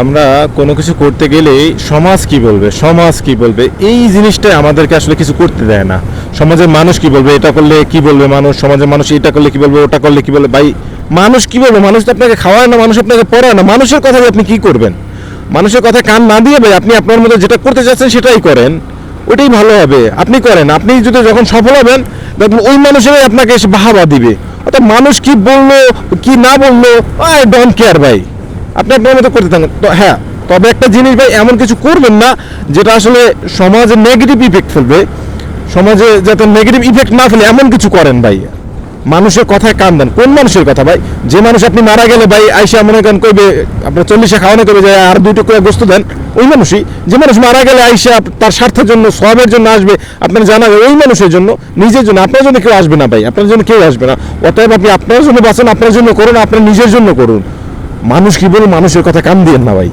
আমরা কোনো কিছু করতে গেলেই সমাজ কি বলবে, সমাজ কি বলবে, এই জিনিসটাই আমাদেরকে আসলে কিছু করতে দেয় না। সমাজের মানুষ কি বলবে, এটা করলে কি বলবে মানুষ, সমাজের মানুষ এটা করলে কি বলবে, ওটা করলে কি বলবে। ভাই মানুষ কি বলবে, মানুষ তো আপনাকে খাওয়ায় না, মানুষ আপনাকে পড়ায় না, মানুষের কথা আপনি কি করবেন? মানুষের কথা কান না দিয়ে ভাই আপনি আপনার মধ্যে যেটা করতে চাচ্ছেন সেটাই করেন, ওটাই ভালো হবে। আপনি করেন, আপনি যদি যখন সফল হবেন দেখবেন ওই মানুষেরাই আপনাকে এসে বাহাবা দিবে। অর্থাৎ মানুষ কি বললো কি না বললো আই ডোন্ট কেয়ার ভাই, আপনি আপনার মতো করতে থাকেন। তো হ্যাঁ, তবে একটা জিনিস ভাই, এমন কিছু করবেন না যেটা আসলে সমাজে নেগেটিভ ইফেক্ট ফেলবে। সমাজে যাতে নেগেটিভ ইফেক্ট না ফেলে এমন কিছু করেন ভাই। মানুষের কথায় কান দেন। কোন মানুষের কথা ভাই? যে মানুষ আপনি মারা গেলে ভাই আইসা মনে করেন কইবে আপনার 40-এ খাওয়ানো করবে যে আর 2 টুকরা গোস্ত দেন, ওই মানুষই। যে মানুষ মারা গেলে আইসা তার স্বার্থের জন্য সবের জন্য আসবে, আপনার জানাবে ওই মানুষের জন্য, নিজের জন্য। আপনার জন্য কেউ আসবে না ভাই, আপনার জন্য কেউ আসবে না। অতএব আপনি আপনার জন্য বাঁচেন, আপনার জন্য করুন, আপনার নিজের জন্য করুন। মানুষ কি বলুন, মানুষের কথা কান দিয়েন না ভাই।